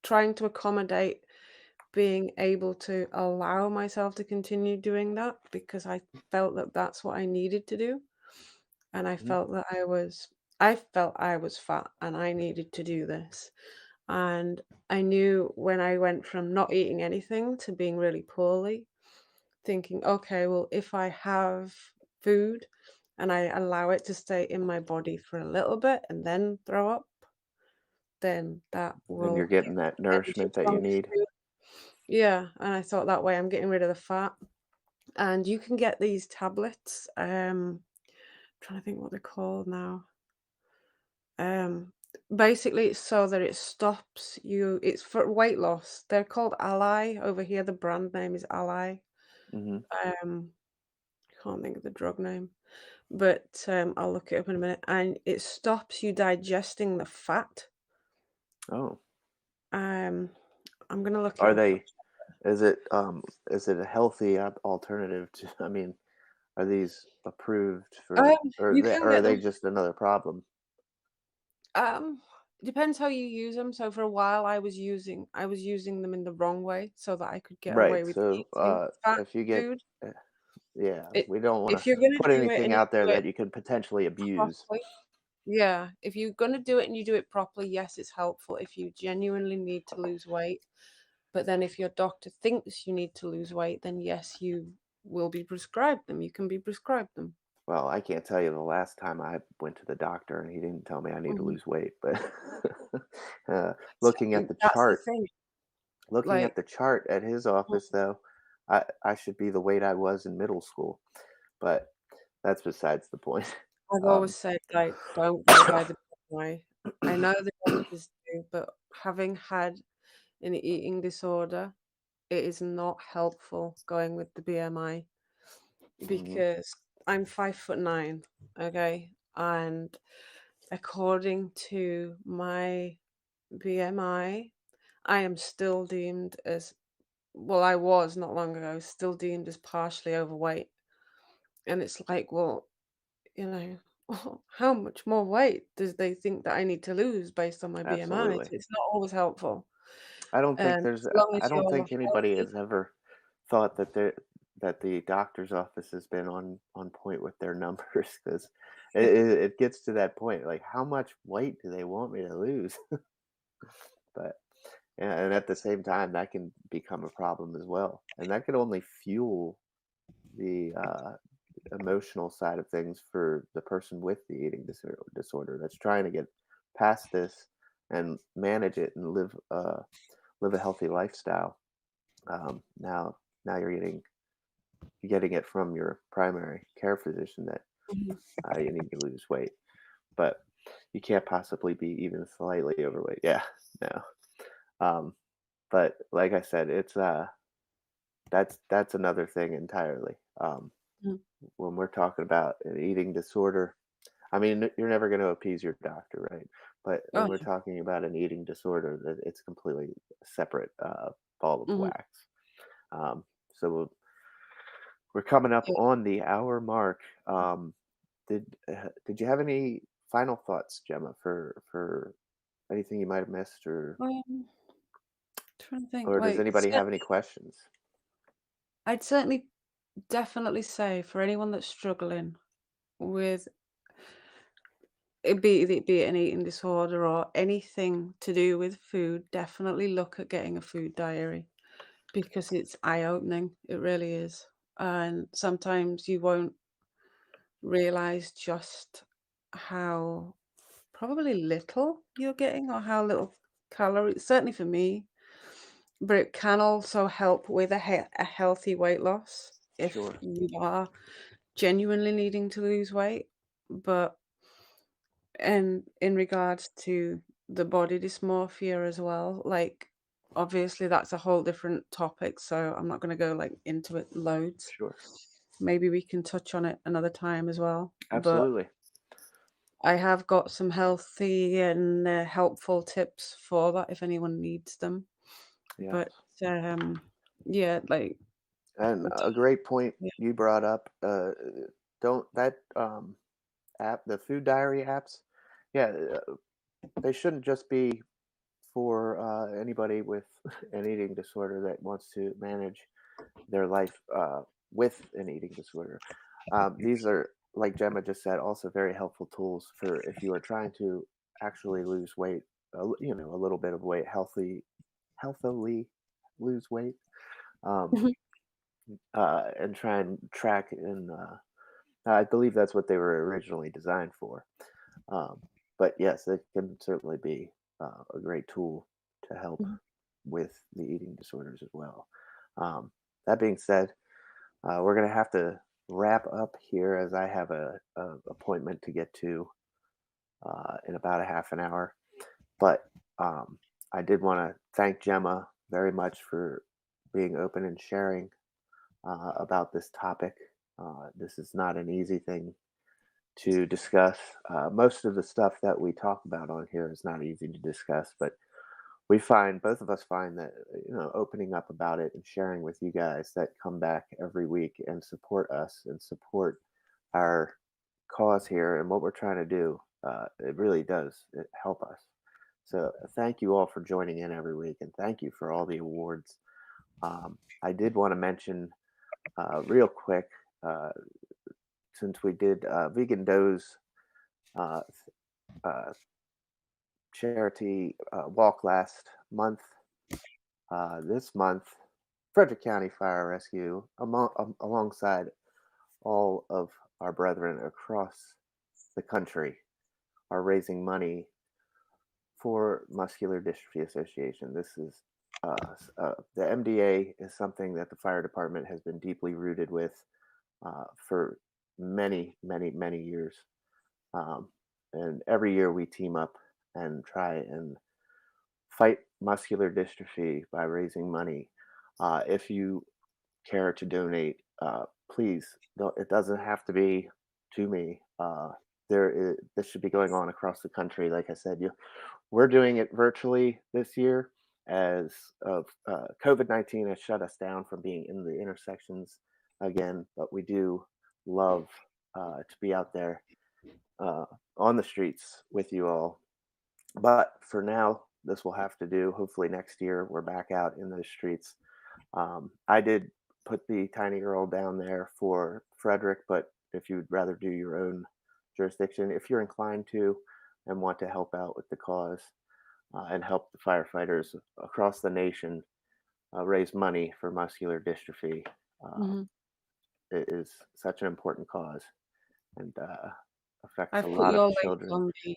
trying to accommodate being able to allow myself to continue doing that because I felt that that's what I needed to do, and Mhm. I felt I was fat and I needed to do this. And I knew when I went from not eating anything to being really poorly, thinking, "Okay, well, if I have food and I allow it to stay in my body for a little bit and then throw up, then that And you're will give getting me that the energy nourishment that you from need. food." Yeah, and I thought that way I'm getting rid of the fat. And you can get these tablets, trying to think what they're called now. Um, Basically, it's so that it stops you it's for weight loss. They're called Ally over here, the brand name is Ally. Hmm. Um, can't think of the drug name, but, I'll look it up in a minute, and it stops you digesting the fat. Oh, Um, I'm gonna look it are up. they? Is it a healthy alternative to? I mean, are these approved Um, for, you can or are get they them. just another problem? Um, Depends how you use them. So for a while, I was using them in the wrong way so that I could get away Right. with So, eating fat if you get, food. uh, yeah, It we don't want to If you're gonna put do it anything and you out there do it that you could potentially abuse. properly, yeah, if you're gonna do it and you do it properly, yes, it's helpful if you genuinely need to lose weight. But then if your doctor thinks you need to lose weight, then yes, you will be prescribed them. You can be prescribed them. Well, I can't tell you the last time I went to the doctor and he didn't tell me I need to Mhm. lose weight, but uh, So looking at the that's the chart, thing. looking at Like, the chart at his office, though, I should be the weight I was in middle school, but that's besides the point. I've always Um, said, like, don't go by the BMI. I know the doctors do, but having had an eating disorder, it is not helpful going with the BMI mhm, because I'm 5'9", okay? And according to my BMI, I am still deemed as well, I was not long ago, still deemed as partially overweight. And it's like, well, you know, how much more weight does they think that I need to lose based on my BMI? absolutely. So it's not always helpful. There's As long as I don't you're think anybody healthy. has ever thought that the doctor's office has been on point with their numbers because it gets to that point. Like, how much weight do they want me to lose? But and at the same time, that can become a problem as well, and that could only fuel the emotional side of things for the person with the eating disorder that's trying to get past this and manage it and live a healthy lifestyle. Now, you're getting it from your primary care physician that Mhm, you need to lose weight, but you can't possibly be even slightly overweight. Yeah, no. Um, but like I said, it's that's another thing entirely. mhm. When we're talking about an eating disorder, I mean, you're never going to appease your doctor, right? But when Oh, we're yeah. talking about an eating disorder, that it's completely separate ball of Mhm. wax. So we're coming up Yeah. on the hour mark. Did you have any final thoughts, Gemma, for anything you might have missed, Trying to think, or does like, anybody have any questions? I'd certainly definitely say for anyone that's struggling with it be it an eating disorder or anything to do with food, definitely look at getting a food diary because it's eye-opening, it really is, and sometimes you won't realize just how probably little you're getting or how little calories certainly for me, but it can also help with a healthy weight loss if Sure. you are genuinely needing to lose weight, but And in regards to the body dysmorphia as well, like, obviously that's a whole different topic, so I'm not gonna go, like, into it loads. Sure. Maybe we can touch on it another time as well, but Absolutely. I have got some healthy and, helpful tips for that if anyone needs them, Yes. but, yeah, like, And a great point yeah. you brought up. Don't that app, the food diary apps, yeah, they shouldn't just be for anybody with an eating disorder that wants to manage their life with an eating disorder. These are, like Gemma just said, also very helpful tools for if you are trying to actually lose weight, a little bit of weight, healthily lose weight, um, Mhm, and try and track and I believe that's what they were originally designed for. Um, but yes, it can certainly be a great tool to help mhm, with the eating disorders as well. Um, that being said, we're gonna have to wrap up here as I have a appointment to get to in about a half an hour. But um, I did want to thank Gemma very much for being open and sharing about this topic. This is not an easy thing to discuss. Most of the stuff that we talk about on here is not easy to discuss, but we find both of us find that opening up about it and sharing with you guys that come back every week and support us and support our cause here and what we're trying to do, it really does help us. So thank you all for joining in every week, and thank you for all the awards. I did want to mention real quick, uh, since we did Vegan Doe's uh, uh, charity walk last month. This month, Frederick County Fire Rescue, alongside all of our brethren across the country, are raising money for Muscular Dystrophy Association. This is the MDA is something that the fire department has been deeply rooted with for many, many, many years. And every year we team up and try and fight muscular dystrophy by raising money. If you care to donate, please don't. It doesn't have to be to me. This should be going on across the country. Like I said, we're doing it virtually this year as of COVID-19 has shut us down from being in the intersections again. But we do love to be out there uh, on the streets with you all. But for now, this will have to do. Hopefully, next year we're back out in those streets. I did put the tiny girl down there for Frederick, but if you'd rather do your own jurisdiction, if you're inclined to and want to help out with the cause and help the firefighters across the nation raise money for muscular dystrophy, uh, mhm. it is such an important cause and affects a I've put lot of your link children. on the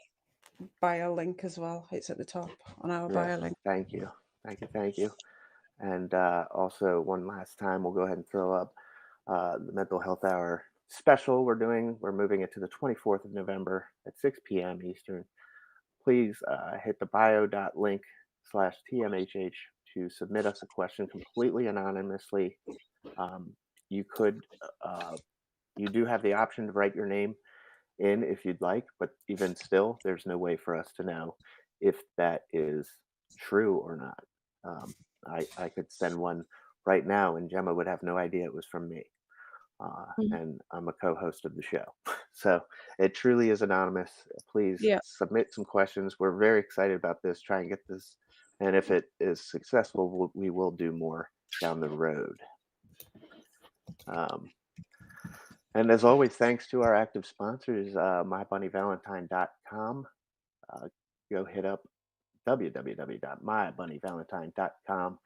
bio link as well. It's at the top on our Yes, bio link. thank you. Thank you. Thank you. And also, one last time, we'll go ahead and throw up the Mental Health Hour special we're doing. We're moving it to the 24th of November at 6 p.m. Eastern. Please hit the bio.link/TMHH to submit us a question completely anonymously. Um, you could, you do have the option to write your name in if you'd like, but even still, there's no way for us to know if that is true or not. Um, I could send one right now, and Gemma would have no idea it was from me. Mhm. And I'm a co host of the show. So it truly is anonymous. Please Yeah. submit some questions. We're very excited about this. Try and get this. And if it is successful, we will do more down the road. Um, and as always, thanks to our active sponsors, mybunnyvalentine.com. Uh, go hit up www.mybunnyvalentine.com.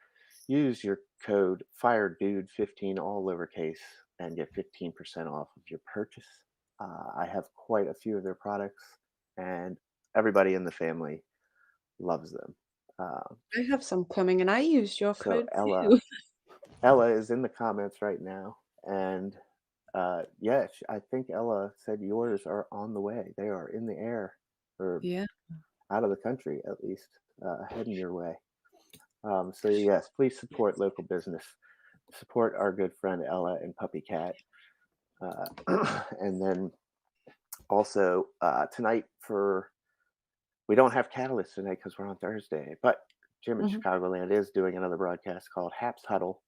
Use your code FIREDUDE15, all lowercase, and get 15% off of your purchase. I have quite a few of their products, and everybody in the family loves them. Uh, I have some coming, and I used your so code too. Ella is in the comments right now, and yeah, I think Ella said yours are on the way. They are in the air. or Yeah. out of the country at least, heading your way. So yes, please support local business. Support our good friend Ella and Puppy Cat. And then also tonight for we don't have Catalyst tonight because we're on Thursday, but Jim in Mhm. Chicagoland is doing another broadcast called Haps Huddle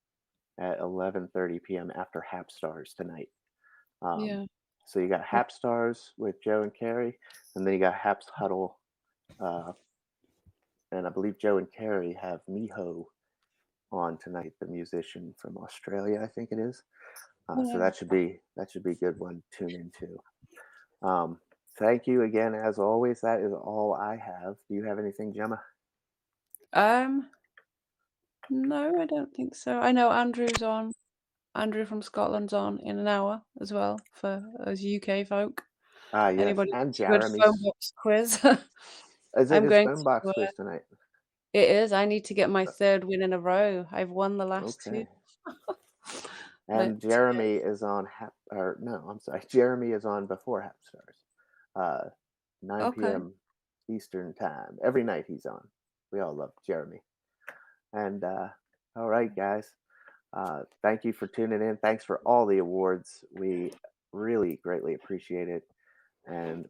at 11:30 p.m. after Hap Stars tonight. Um, Yeah. so you got Hap Stars with Joe and Carrie, and then you got Haps Huddle, uh, and I believe Joe and Carrie have Miho on tonight, the musician from Australia, I think it is. Oh, So nice. that should be a good one to tune into. Um, Thank you again, as always. That is all I have. Do you have anything, Gemma? Um, no, I don't think so. I know Andrew's on. Andrew from Scotland's on in an hour as well for us UK folk. Ah, yes, Anybody and wants a good phone Jeremy's. box quiz? Is it I'm his going phone to, box quiz tonight? it is, I need to get my Uh, 3rd win in a row. I've won the last 2. Okay. And But, Jeremy is on or no, I'm sorry. Jeremy is on before Hap Stars. 9 okay. p.m. Eastern time. Every night he's on. We all love Jeremy. And all right, guys. Thank you for tuning in. Thanks for all the awards. We really greatly appreciate it. And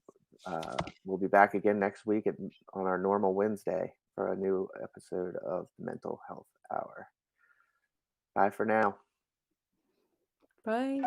we'll be back again next week on our normal Wednesday for a new episode of Mental Health Hour. Bye for now. Bye.